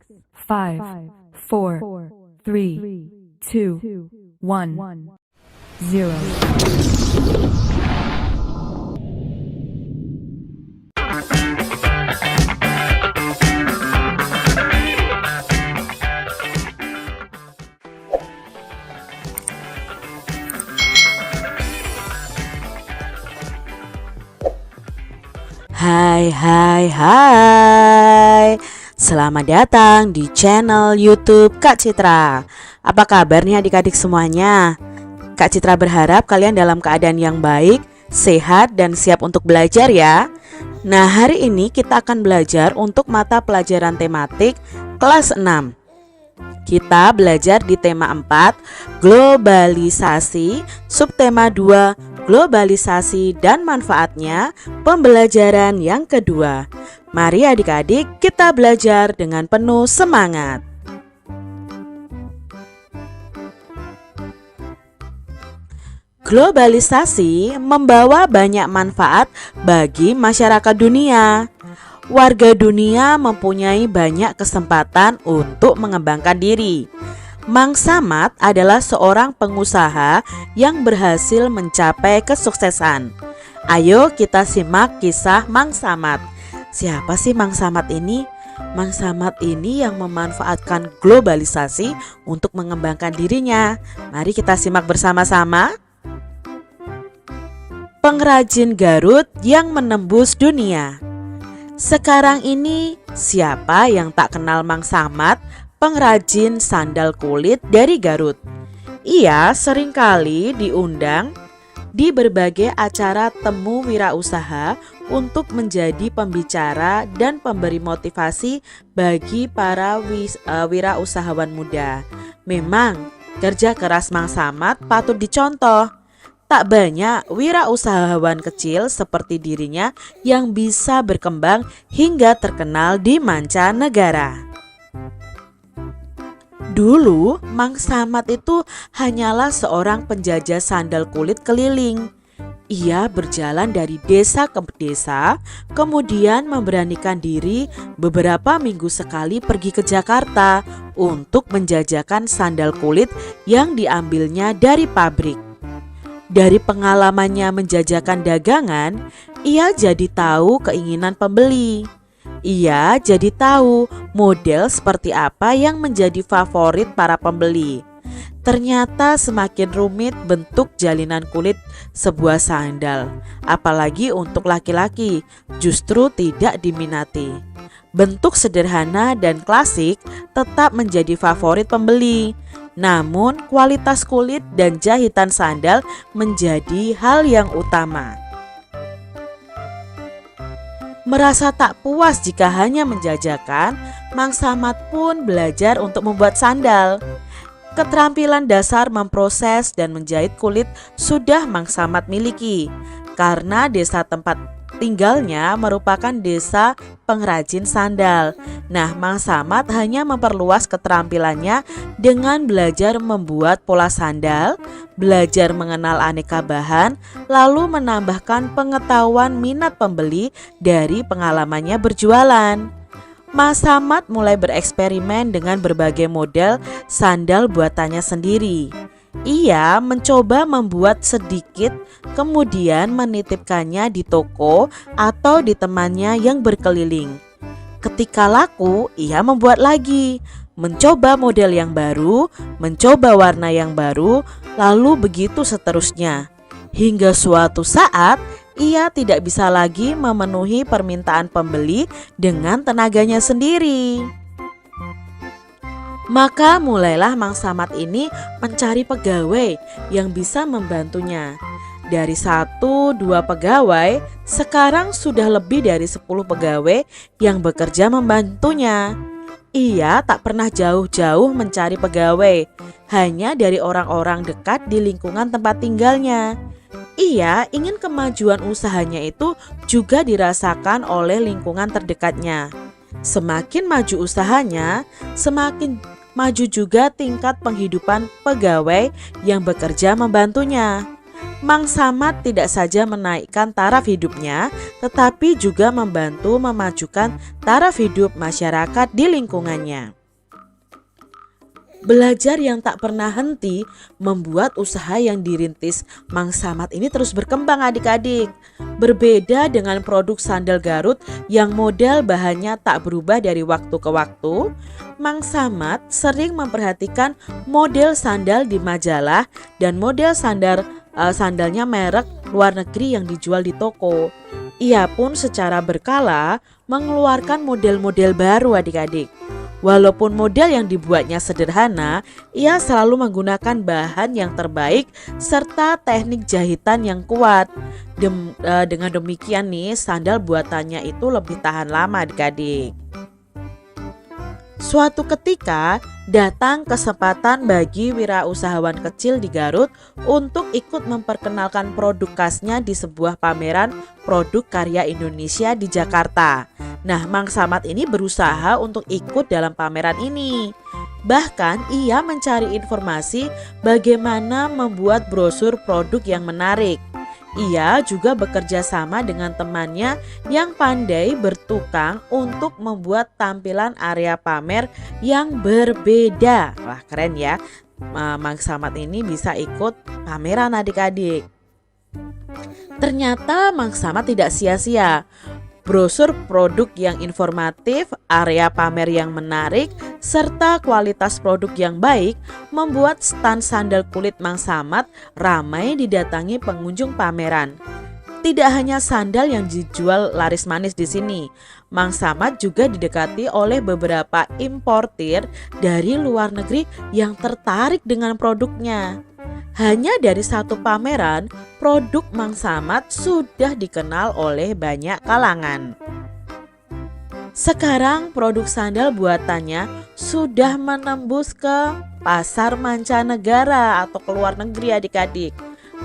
5, 4, 3, 2, 1, 0. Hai. Selamat datang di channel YouTube Kak Citra. Apa kabar nih adik-adik semuanya? Kak Citra berharap kalian dalam keadaan yang baik, sehat, dan siap untuk belajar ya. Nah, hari ini kita akan belajar untuk mata pelajaran tematik kelas 6. Kita belajar di tema 4, globalisasi, subtema 2, globalisasi dan manfaatnya, pembelajaran yang kedua. Mari adik-adik kita belajar dengan penuh semangat. Globalisasi membawa banyak manfaat bagi masyarakat dunia. Warga dunia mempunyai banyak kesempatan untuk mengembangkan diri. Mang Samad adalah seorang pengusaha yang berhasil mencapai kesuksesan. Ayo kita simak kisah Mang Samad. Siapa sih Mang Samad ini? Mang Samad ini yang memanfaatkan globalisasi untuk mengembangkan dirinya. Mari kita simak bersama-sama. Pengrajin Garut yang menembus dunia. Sekarang ini siapa yang tak kenal Mang Samad, pengrajin sandal kulit dari Garut. Ia seringkali diundang di berbagai acara temu wirausaha untuk menjadi pembicara dan pemberi motivasi bagi para wirausahawan muda. Memang kerja keras Mang Samad patut dicontoh. Tak banyak wirausahawan kecil seperti dirinya yang bisa berkembang hingga terkenal di mancanegara. Dulu, Mang Samad itu hanyalah seorang penjajah sandal kulit keliling. Ia berjalan dari desa ke desa, kemudian memberanikan diri beberapa minggu sekali pergi ke Jakarta untuk menjajakan sandal kulit yang diambilnya dari pabrik. Dari pengalamannya menjajakan dagangan, ia jadi tahu keinginan pembeli. Ia jadi tahu model seperti apa yang menjadi favorit para pembeli. Ternyata semakin rumit bentuk jalinan kulit sebuah sandal, apalagi untuk laki-laki, justru tidak diminati. Bentuk sederhana dan klasik tetap menjadi favorit pembeli. Namun, kualitas kulit dan jahitan sandal menjadi hal yang utama. Merasa tak puas jika hanya menjajakan, Mang Samad pun belajar untuk membuat sandal. Keterampilan dasar memproses dan menjahit kulit sudah Mang Samad miliki, karena desa tempat tinggalnya merupakan desa pengrajin sandal. Nah, Mang Samad hanya memperluas keterampilannya dengan belajar membuat pola sandal, belajar mengenal aneka bahan, lalu menambahkan pengetahuan minat pembeli dari pengalamannya berjualan. Mang Samad mulai bereksperimen dengan berbagai model sandal buatannya sendiri. Ia mencoba membuat sedikit, kemudian menitipkannya di toko atau di temannya yang berkeliling. Ketika laku, ia membuat lagi, mencoba model yang baru, mencoba warna yang baru, lalu begitu seterusnya. Hingga suatu saat, ia tidak bisa lagi memenuhi permintaan pembeli dengan tenaganya sendiri. Maka mulailah Mang Samad ini mencari pegawai yang bisa membantunya. Dari 1-2 pegawai, sekarang sudah lebih dari 10 pegawai yang bekerja membantunya. Ia tak pernah jauh-jauh mencari pegawai, hanya dari orang-orang dekat di lingkungan tempat tinggalnya. Ia ingin kemajuan usahanya itu juga dirasakan oleh lingkungan terdekatnya. Semakin maju usahanya, semakin maju juga tingkat penghidupan pegawai yang bekerja membantunya. Mang Samad tidak saja menaikkan taraf hidupnya, tetapi juga membantu memajukan taraf hidup masyarakat di lingkungannya. Belajar yang tak pernah henti membuat usaha yang dirintis Mang Samad ini terus berkembang adik-adik. Berbeda dengan produk sandal Garut yang model bahannya tak berubah dari waktu ke waktu, Mang Samad sering memperhatikan model sandal di majalah dan model sandalnya merek luar negeri yang dijual di toko. Ia pun secara berkala mengeluarkan model-model baru adik-adik. Walaupun model yang dibuatnya sederhana, ia selalu menggunakan bahan yang terbaik serta teknik jahitan yang kuat. Dengan demikian nih, sandal buatannya itu lebih tahan lama adik-adik. Suatu ketika datang kesempatan bagi wirausahawan kecil di Garut untuk ikut memperkenalkan produk khasnya di sebuah pameran produk karya Indonesia di Jakarta. Nah, Mang Samad ini berusaha untuk ikut dalam pameran ini. Bahkan ia mencari informasi bagaimana membuat brosur produk yang menarik. Ia juga bekerja sama dengan temannya yang pandai bertukang untuk membuat tampilan area pamer yang berbeda. Wah, keren ya. Mang Samad ini bisa ikut pameran adik-adik. Ternyata Mang Samad tidak sia-sia. Brosur produk yang informatif, area pamer yang menarik, serta kualitas produk yang baik membuat stand sandal kulit Mang Samad ramai didatangi pengunjung pameran. Tidak hanya sandal yang dijual laris manis di sini, Mang Samad juga didekati oleh beberapa importir dari luar negeri yang tertarik dengan produknya. Hanya dari satu pameran, produk Mang Samad sudah dikenal oleh banyak kalangan. Sekarang produk sandal buatannya sudah menembus ke pasar mancanegara atau ke luar negeri adik-adik.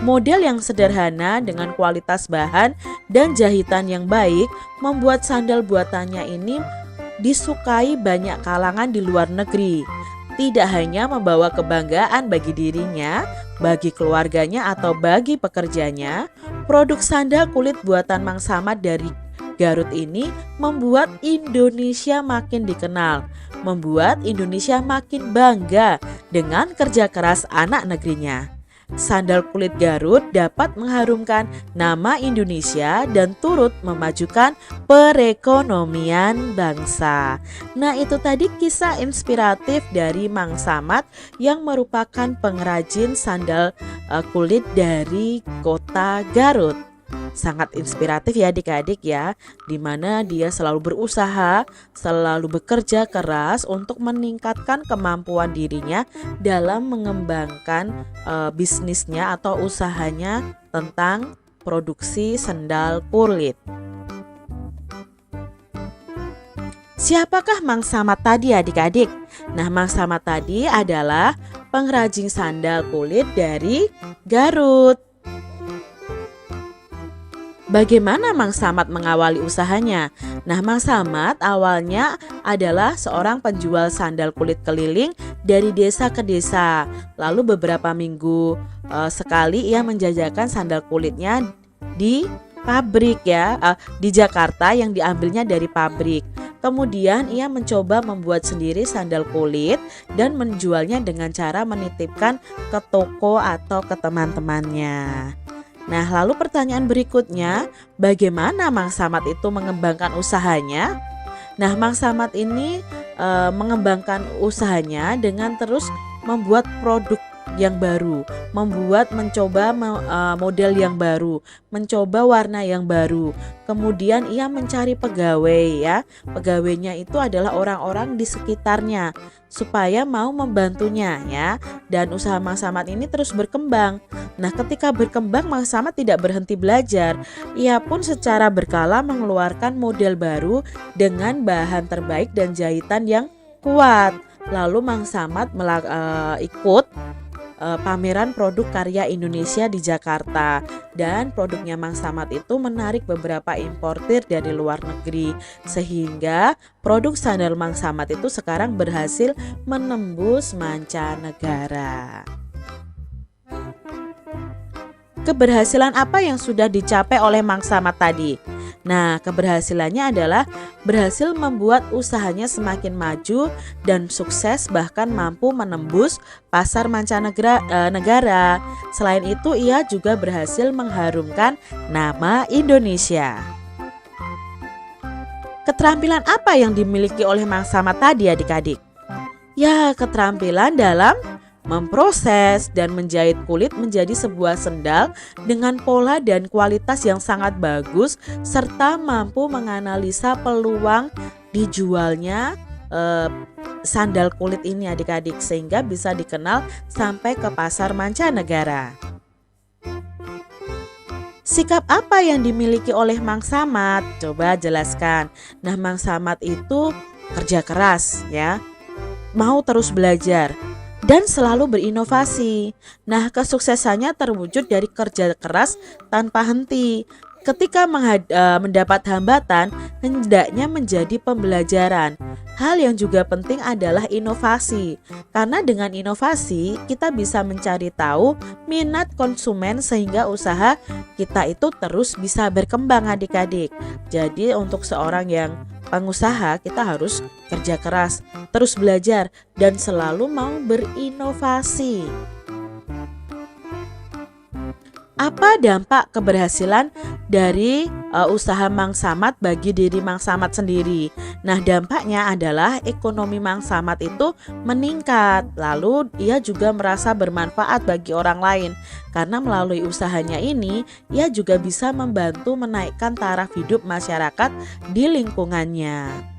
Model yang sederhana dengan kualitas bahan dan jahitan yang baik membuat sandal buatannya ini disukai banyak kalangan di luar negeri. Tidak hanya membawa kebanggaan bagi dirinya, bagi keluarganya atau bagi pekerjanya, produk sandal kulit buatan Mang Samad dari Garut ini membuat Indonesia makin dikenal, membuat Indonesia makin bangga dengan kerja keras anak negerinya. Sandal kulit Garut dapat mengharumkan nama Indonesia dan turut memajukan perekonomian bangsa. Nah, itu tadi kisah inspiratif dari Mang Samad yang merupakan pengrajin sandal kulit dari kota Garut. Sangat inspiratif ya adik-adik ya, dimana dia selalu berusaha, selalu bekerja keras untuk meningkatkan kemampuan dirinya dalam mengembangkan bisnisnya atau usahanya tentang produksi sandal kulit. Siapakah Mang Samad tadi adik-adik? Nah, Mang Samad tadi adalah pengrajin sandal kulit dari Garut. Bagaimana Mang Samad mengawali usahanya? Nah, Mang Samad awalnya adalah seorang penjual sandal kulit keliling dari desa ke desa. Lalu beberapa minggu sekali ia menjajakan sandal kulitnya di pabrik ya, di Jakarta yang diambilnya dari pabrik. Kemudian ia mencoba membuat sendiri sandal kulit dan menjualnya dengan cara menitipkan ke toko atau ke teman-temannya. Nah, lalu pertanyaan berikutnya, bagaimana Mang Samad itu mengembangkan usahanya? Nah, Mang Samad ini mengembangkan usahanya dengan terus membuat produk yang baru, mencoba model yang baru, mencoba warna yang baru. Kemudian ia mencari pegawai ya. Pegawainya itu adalah orang-orang di sekitarnya supaya mau membantunya ya. Dan usaha Mang Samad ini terus berkembang. Nah, ketika berkembang Mang Samad tidak berhenti belajar. Ia pun secara berkala mengeluarkan model baru dengan bahan terbaik dan jahitan yang kuat. Lalu Mang Samad ikut pameran produk karya Indonesia di Jakarta, dan produknya Mang Samad itu menarik beberapa importir dari luar negeri, sehingga produk sandal Mang Samad itu sekarang berhasil menembus mancanegara. keberhasilan apa yang sudah dicapai oleh Mang Samad tadi? Nah, keberhasilannya adalah berhasil membuat usahanya semakin maju dan sukses, bahkan mampu menembus pasar mancanegara. Selain itu, ia juga berhasil mengharumkan nama Indonesia. Keterampilan apa yang dimiliki oleh Mang Samad tadi, adik-adik? Ya, keterampilan dalam memproses dan menjahit kulit menjadi sebuah sendal dengan pola dan kualitas yang sangat bagus, serta mampu menganalisa peluang dijualnya sandal kulit ini, adik-adik, sehingga bisa dikenal sampai ke pasar mancanegara. Sikap apa yang dimiliki oleh Mang Samad? Coba jelaskan. Nah, Mang Samad itu kerja keras ya, mau terus belajar dan selalu berinovasi. Nah, kesuksesannya terwujud dari kerja keras tanpa henti. Ketika mendapat hambatan, hendaknya menjadi pembelajaran. Hal yang juga penting adalah inovasi. Karena dengan inovasi, kita bisa mencari tahu minat konsumen sehingga usaha kita itu terus bisa berkembang, adik-adik. Jadi untuk seorang yang pengusaha, kita harus kerja keras, terus belajar, dan selalu mau berinovasi. Apa dampak keberhasilan dari usaha Mang Samad bagi diri Mang Samad sendiri? Nah, dampaknya adalah ekonomi Mang Samad itu meningkat. Lalu ia juga merasa bermanfaat bagi orang lain. Karena melalui usahanya ini, ia juga bisa membantu menaikkan taraf hidup masyarakat di lingkungannya.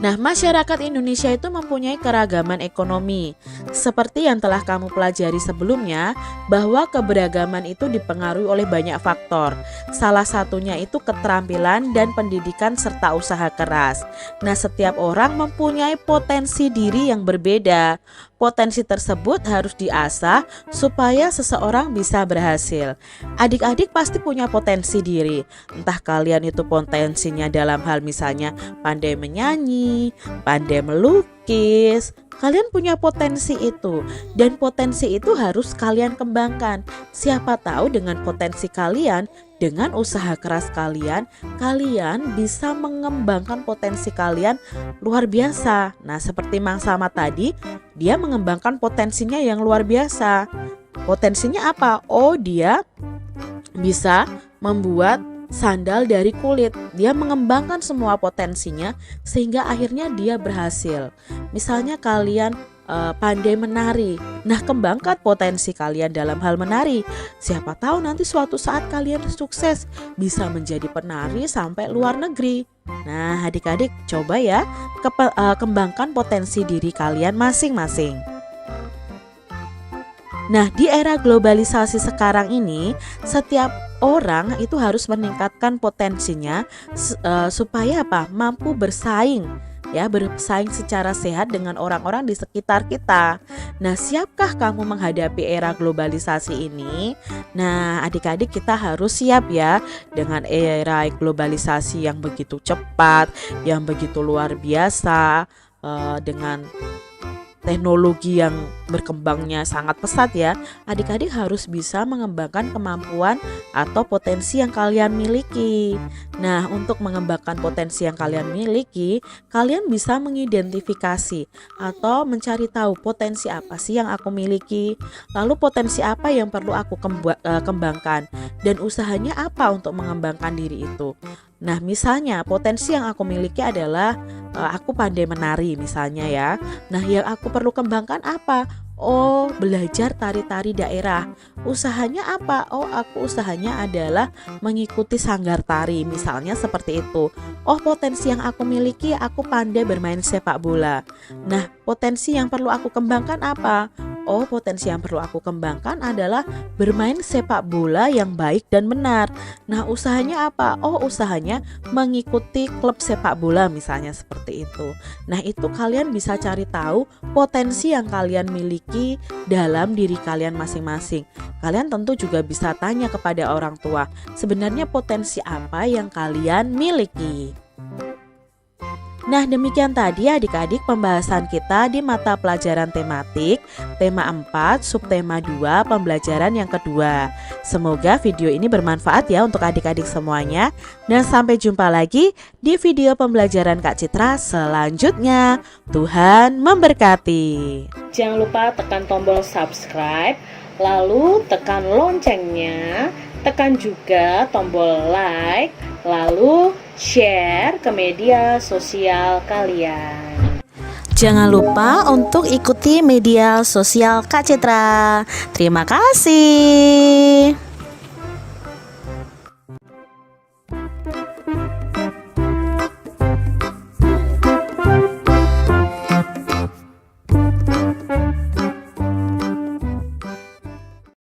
Nah, masyarakat Indonesia itu mempunyai keragaman ekonomi. Seperti yang telah kamu pelajari sebelumnya, bahwa keberagaman itu dipengaruhi oleh banyak faktor. Salah satunya itu keterampilan dan pendidikan serta usaha keras. Nah, setiap orang mempunyai potensi diri yang berbeda. Potensi tersebut harus diasah supaya seseorang bisa berhasil. Adik-adik pasti punya potensi diri. Entah kalian itu potensinya dalam hal misalnya pandai menyanyi, pandai melukis. Kalian punya potensi itu, dan potensi itu harus kalian kembangkan. Siapa tahu dengan potensi kalian, dengan usaha keras kalian, kalian bisa mengembangkan potensi kalian luar biasa. Nah, seperti Mang Samad tadi, dia mengembangkan potensinya yang luar biasa. Potensinya apa? Oh, dia bisa membuat sandal dari kulit. Dia mengembangkan semua potensinya sehingga akhirnya dia berhasil. Misalnya kalian pandai menari. Nah, kembangkan potensi kalian dalam hal menari. Siapa tahu nanti suatu saat kalian sukses bisa menjadi penari sampai luar negeri. Nah, adik-adik coba ya kembangkan potensi diri kalian masing-masing. Nah, di era globalisasi sekarang ini, setiap orang itu harus meningkatkan potensinya supaya apa? Mampu bersaing, ya, bersaing secara sehat dengan orang-orang di sekitar kita. Nah, siapkah kamu menghadapi era globalisasi ini? Nah, adik-adik kita harus siap ya dengan era globalisasi yang begitu cepat, yang begitu luar biasa, dengan teknologi yang berkembangnya sangat pesat ya. Adik-adik harus bisa mengembangkan kemampuan atau potensi yang kalian miliki. Nah, untuk mengembangkan potensi yang kalian miliki, kalian bisa mengidentifikasi atau mencari tahu potensi apa sih yang aku miliki, lalu potensi apa yang perlu aku kembangkan, dan usahanya apa untuk mengembangkan diri itu. Nah, misalnya potensi yang aku miliki adalah aku pandai menari misalnya ya. Nah, yang aku perlu kembangkan apa? Oh, belajar tari-tari daerah. Usahanya apa? Oh, aku usahanya adalah mengikuti sanggar tari misalnya seperti itu. Oh, potensi yang aku miliki, aku pandai bermain sepak bola. Nah, potensi yang perlu aku kembangkan apa? Oh, potensi yang perlu aku kembangkan adalah bermain sepak bola yang baik dan benar. Nah, usahanya apa? Oh, usahanya mengikuti klub sepak bola misalnya seperti itu. Nah, itu kalian bisa cari tahu potensi yang kalian miliki dalam diri kalian masing-masing. Kalian tentu juga bisa tanya kepada orang tua, sebenarnya potensi apa yang kalian miliki. Nah, demikian tadi adik-adik pembahasan kita di mata pelajaran tematik tema 4, subtema 2, pembelajaran yang kedua. Semoga video ini bermanfaat ya untuk adik-adik semuanya. Dan sampai jumpa lagi di video pembelajaran Kak Citra selanjutnya. Tuhan memberkati. Jangan lupa tekan tombol subscribe, lalu tekan loncengnya, tekan juga tombol like, lalu share ke media sosial kalian. Jangan lupa untuk ikuti media sosial Kak Citra. Terima kasih.